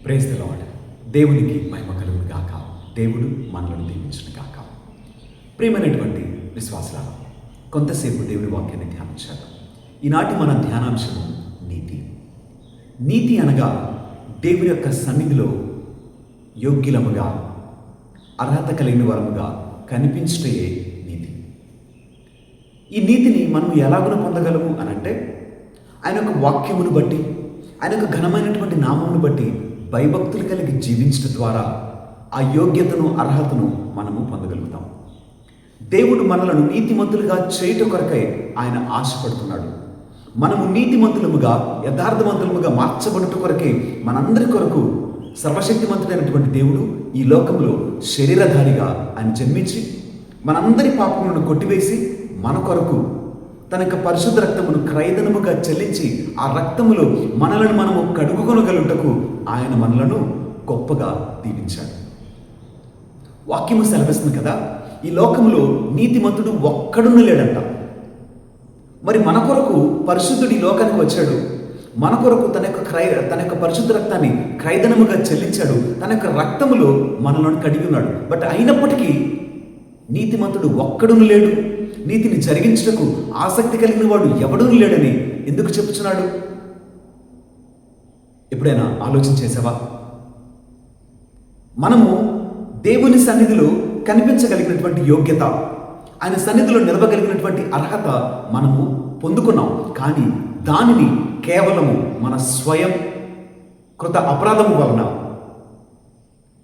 Praise the lord. దేవునికి మహిమ కలుగును గాక. దేవుడు మనలను దీవించును గాక. ప్రియమైనటువంటి విశ్వాసులారా, కొంతసేపు దేవుని వాక్యాన్ని ధ్యానించాలి. ఈనాటి మన ధ్యానాంశము నీతి. నీతి అనగా దేవుని యొక్క సన్నిధిలో యోగ్యులముగా, అర్హత కలిగిన వరముగా కనిపించటే నీతి. ఈ నీతిని మనం ఎలాగున పొందగలము అనంటే, ఆయన యొక్క వాక్యమును బట్టి, ఆయన యొక్క ఘనమైనటువంటి నామమును బట్టి భయభక్తులు కలిగి జీవించడం ద్వారా ఆ యోగ్యతను, అర్హతను మనము పొందగలుగుతాం. దేవుడు మనలను నీతిమంతులుగా చేయటం కొరకై ఆయన ఆశపడుతున్నాడు. మనము నీతిమంతులముగా, యథార్థవంతులముగా మార్చబడుట కొరకే మనందరి కొరకు సర్వశక్తిమంతుడైనటువంటి దేవుడు ఈ లోకంలో శరీరధారిగా ఆయన జన్మించి మనందరి పాపములను కొట్టివేసి మన కొరకు తన యొక్క పరిశుద్ధ రక్తమును క్రయధనముగా చెల్లించి ఆ రక్తములో మనలను మనము కడుగుకొనగలుగుటకు ఆయన మనలను గొప్పగా దీవించాడు. వాక్యము సెలవిస్తుంది కదా, ఈ లోకంలో నీతిమంతుడు ఒక్కడున్న లేడంట. మరి మన కొరకు పరిశుద్ధుడు ఈ లోకానికి వచ్చాడు. మన కొరకు తన యొక్క పరిశుద్ధ రక్తాన్ని క్రయధనముగా చెల్లించాడు. తన యొక్క రక్తములో మనలను కడిగి ఉన్నాడు. బట్ అయినప్పటికీ నీతిమంతుడు ఒక్కడును లేడు. నీతిని జరిగించుటకు ఆసక్తి కలిగిన వాడు ఎవడూ లేడని ఎందుకు చెప్పుచున్నాడు? ఎప్పుడైనా ఆలోచన చేసావా? మనము దేవుని సన్నిధిలో కనిపించగలిగినటువంటి యోగ్యత, ఆయన సన్నిధిలో నిలవగలిగినటువంటి అర్హత మనము పొందుకున్నాం. కానీ దానిని కేవలము మన స్వయం కృత అపరాధము వలన,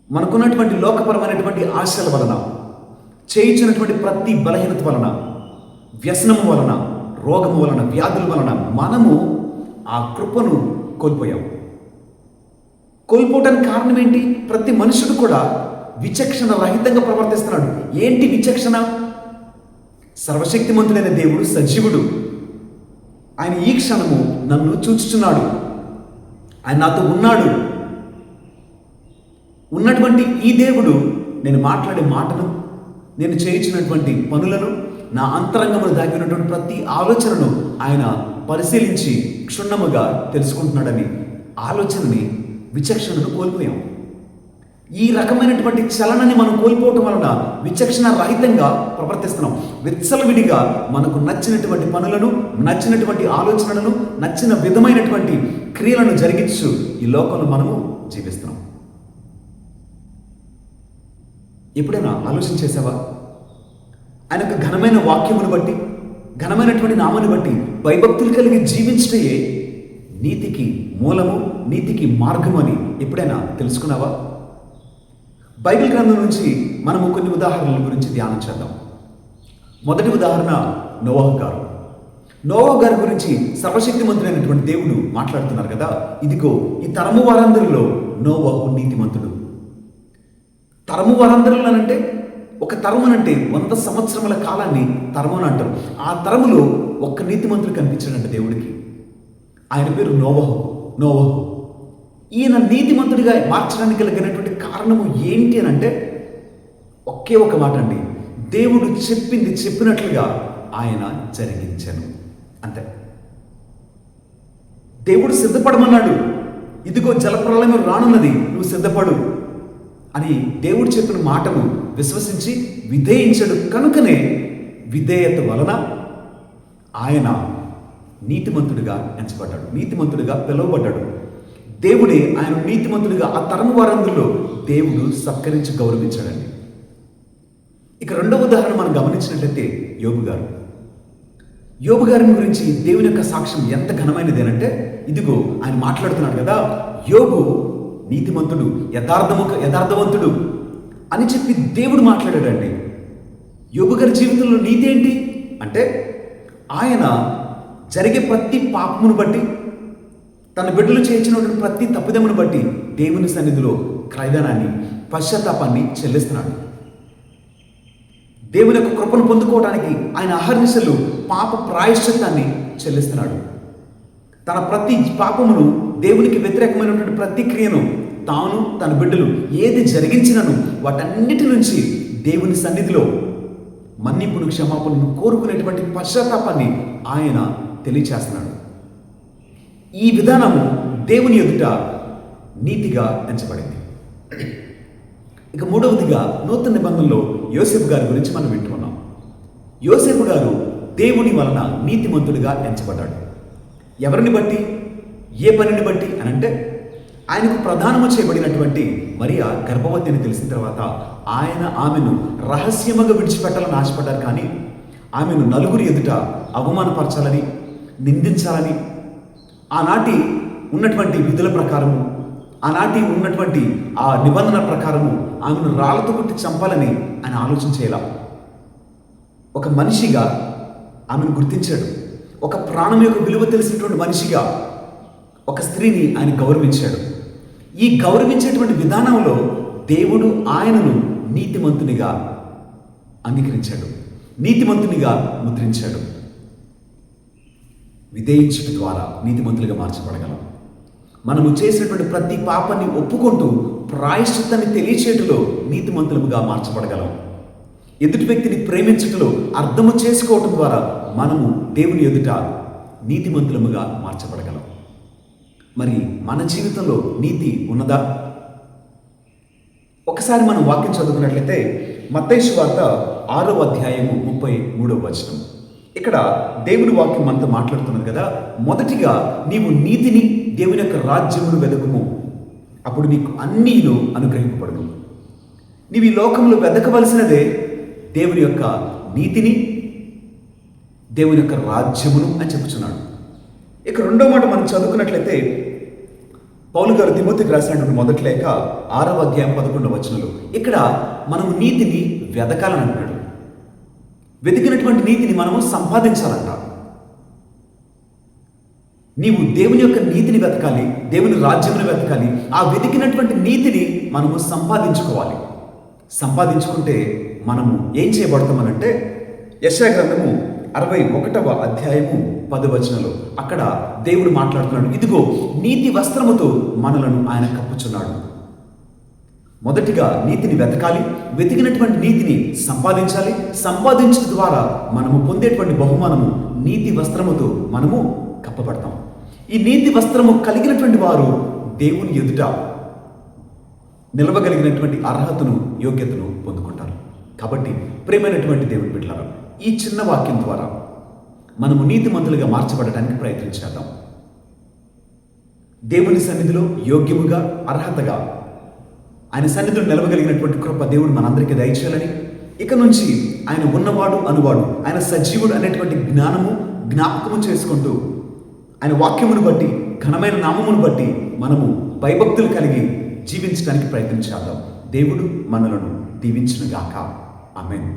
మనకున్నటువంటి లోకపరమైనటువంటి ఆశల వలన, చేయించినటువంటి ప్రతి బలహీనత వలన, వ్యసనము వలన, రోగము వలన, వ్యాధుల వలన మనము ఆ కృపను కోల్పోయాం. కోల్పోవటానికి కారణం ఏంటి? ప్రతి మనుషుడు కూడా విచక్షణ రహితంగా ప్రవర్తిస్తున్నాడు. ఏంటి విచక్షణ? సర్వశక్తిమంతుడైన దేవుడు సజీవుడు. ఆయన ఈ క్షణము నన్ను చూచుచున్నాడు. ఆయన నాతో ఉన్నాడు. ఉన్నటువంటి ఈ దేవుడు నేను మాట్లాడే మాటను, నేను చేయించినటువంటి పనులను, నా అంతరంగమును దాగినటువంటి ప్రతి ఆలోచనను ఆయన పరిశీలించి క్షుణ్ణముగా తెలుసుకుంటున్నాడని ఆలోచనని, విచక్షణను కోల్పోయాం. ఈ రకమైనటువంటి చలనాన్ని మనం కోల్పోవటం వలన విచక్షణ రహితంగా ప్రవర్తిస్తున్నాం. విచ్చలవిడిగా మనకు నచ్చినటువంటి పనులను, నచ్చినటువంటి ఆలోచనలను, నచ్చిన విధమైనటువంటి క్రియలను జరిగించు ఈ లోకంలో మనము జీవిస్తున్నాం. ఎప్పుడైనా ఆలోచన చేసావా? ఆయన యొక్క ఘనమైన వాక్యమును బట్టి, ఘనమైనటువంటి నామాన్ని బట్టి భయభక్తులు కలిగి జీవించటే నీతికి మూలము, నీతికి మార్గము అని ఎప్పుడైనా తెలుసుకున్నావా? బైబిల్ గ్రంథం నుంచి మనము కొన్ని ఉదాహరణల గురించి ధ్యానం చేద్దాం. మొదటి ఉదాహరణ నోవహు గారు. నోవహు గారి గురించి సర్వశక్తిమంతుడైనటువంటి దేవుడు మాట్లాడుతున్నారు కదా. ఇదిగో ఈ తరము వారందరిలో నోవహు నీతిమంతుడు. తరము వారందరిలో అంటే, ఒక తరము అంటే 100 సంవత్సరముల కాలాన్ని తరము అని అంటారు. ఆ తరములో ఒక్క నీతిమంతుడు కనిపించాడంట దేవుడికి. ఆయన పేరు నోవహు. ఈయన నీతిమంతుడిగా మార్చడానికి కలిగినటువంటి కారణము ఏంటి అని అంటే, ఒకే ఒక మాట అండి. దేవుడు చెప్పింది చెప్పినట్లుగా ఆయన జరిగించాను, అంతే. దేవుడు సిద్ధపడమన్నాడు. ఇదిగో జలప్రలయం రానున్నది, నువ్వు సిద్ధపడు అని దేవుడు చెప్పిన మాటను విశ్వసించి విధేయించడు. కనుకనే విధేయత వలన ఆయన నీతిమంతుడిగా ఎంచబడ్డాడు, నీతిమంతుడిగా పిలువబడ్డాడు. దేవుడే ఆయన నీతిమంతుడిగా ఆ తరము వారందరిలో దేవుడు సత్కరించి గౌరవించాడండి. ఇక రెండవ ఉదాహరణ మనం గమనించినట్లయితే యోబు గారిని గురించి దేవుని యొక్క సాక్ష్యం ఎంత ఘనమైనది అంటే, ఇదిగో ఆయన మాట్లాడుతున్నాడు కదా, యోబు నీతిమంతుడు, యథార్థవంతుడు అని చెప్పి దేవుడు మాట్లాడాడండి. యోబు గారి జీవితంలో నీతి ఏంటి అంటే, ఆయన జరిగే ప్రతి పాపమును బట్టి, తన బిడ్డలు చేయించినటువంటి ప్రతి తప్పిదమును బట్టి దేవుని సన్నిధిలో క్రయధనాన్ని, పశ్చాత్తాపాన్ని చెల్లిస్తున్నాడు. దేవుని యొక్క కృపను పొందుకోవడానికి ఆయన అహర్నిశలు పాప ప్రాయశ్చిత్తాన్ని చెల్లిస్తున్నాడు. తన ప్రతి పాపమును, దేవునికి వ్యతిరేకమైనటువంటి ప్రతి క్రియను, తాను తన బిడ్డలు ఏది జరిగించినను వాటన్నిటి నుంచి దేవుని సన్నిధిలో మన్నింపును, క్షమాపణను కోరుకునేటువంటి పశ్చాత్తాపాన్ని ఆయన తెలియచేస్తున్నాడు. ఈ విధానము దేవుని ఎదుట నీతిగా ఎంచబడింది. ఇక మూడవదిగా నూతన నిబంధనలో యోసేపు గారి గురించి మనం వింటున్నాం. యోసేపు గారు దేవుని వలన నీతిమంతుడిగా ఎంచబడ్డాడు. ఎవరిని బట్టి, ఏ పనిని బట్టి అనంటే, ఆయనకు ప్రధానము చేయబడినటువంటి మరియా గర్భవతి అని తెలిసిన తర్వాత ఆయన ఆమెను రహస్యముగా విడిచిపెట్టాలని ఆశపడ్డారు. కానీ ఆమెను నలుగురి ఎదుట అవమానపరచాలని, నిందించాలని, ఆనాటి ఉన్నటువంటి విధుల ప్రకారము, ఆనాటి ఉన్నటువంటి ఆ నిబంధన ప్రకారము ఆమెను రాళ్లతో కొట్టి చంపాలని ఆయన ఆలోచించేలా ఒక మనిషిగా ఆమెను గుర్తించాడు. ఒక ప్రాణం యొక్క విలువ తెలిసినటువంటి మనిషిగా ఒక స్త్రీని ఆయన గౌరవించాడు. ఈ గౌరవించేటువంటి విధానంలో దేవుడు ఆయనను నీతిమంతునిగా అంగీకరించాడు, నీతిమంతునిగా ముద్రించాడు. విధేయించుట ద్వారా నీతిమంతులుగా మార్చబడగలం. మనము చేసినటువంటి ప్రతి పాపాన్ని ఒప్పుకుంటూ ప్రాయశ్చిత్తాన్ని తెలియచేయటంలో నీతిమంతులుగా మార్చబడగలం. ఎదుటి వ్యక్తిని ప్రేమించటంలో అర్థము చేసుకోవటం ద్వారా మనము దేవుని ఎదుట నీతిమంతులముగా మార్చబడగలం. మరి మన జీవితంలో నీతి ఉన్నదా? ఒకసారి మనం వాక్యం చదువుకున్నట్లయితే మత్తయి సువార్త 6వ అధ్యాయము 33వ వచనం. ఇక్కడ దేవుని వాక్యం మనతో మాట్లాడుతున్నది కదా. మొదటిగా నీవు నీతిని, దేవుని యొక్క రాజ్యమును వెదకుము, అప్పుడు నీకు అన్నీను అనుగ్రహింపబడును. నీవు ఈ లోకంలో వెదకవలసినదే దేవుని యొక్క నీతిని, దేవుని యొక్క రాజ్యమును అని చెప్పుచున్నాడు. ఇక రెండో మాట మనం చదువుకున్నట్లయితే పౌలు గారు తిమోతికి రాసినటువంటి మొదటి లేఖ 6వ అధ్యాయం 11వ వచనంలో ఇక్కడ మనము నీతిని వెదకాలని అంటున్నాడు. వెతికినటువంటి నీతిని మనము సంపాదించాలంట. నీవు దేవుని యొక్క నీతిని వెతకాలి, దేవుని రాజ్యమును వెతకాలి. ఆ వెతికినటువంటి నీతిని మనము సంపాదించుకోవాలి. సంపాదించుకుంటే మనము ఏం చేయబడతామనంటే, యెషయా గ్రంథము 61వ అధ్యాయము 10వ వచనంలో అక్కడ దేవుడు మాట్లాడుతున్నాడు. ఇదిగో నీతి వస్త్రముతో మనలను ఆయన కప్పుచున్నాడు. మొదటిగా నీతిని వెతకాలి, వెతికినటువంటి నీతిని సంపాదించాలి. సంపాదించడం ద్వారా మనము పొందేటువంటి బహుమానము నీతి వస్త్రముతో మనము కప్పబడతాం. ఈ నీతి వస్త్రము కలిగినటువంటి వారు దేవుని ఎదుట నిలవగలిగినటువంటి అర్హతను, యోగ్యతను పొందుకుంటారు. కాబట్టి ప్రియమైనటువంటి దేవుని బిడ్డలారా, ఈ చిన్న వాక్యం ద్వారా మనము నీతిమంతులుగా మార్చబడటానికి ప్రయత్నించేద్దాం. దేవుని సన్నిధిలో యోగ్యముగా, అర్హతగా ఆయన సన్నిధిలో నిలవగలిగినటువంటి కృప దేవుడు మనందరికీ దయచేయాలని, ఇక నుంచి ఆయన ఉన్నవాడు అనువాడు, ఆయన సజీవుడు అనేటువంటి జ్ఞాపకము చేసుకుంటూ ఆయన వాక్యమును బట్టి, ఘనమైన నామమును బట్టి మనము భయభక్తులు కలిగి జీవించడానికి ప్రయత్నం చేద్దాం. దేవుడు మనలను దీవించునుగాక. ఆమేన్.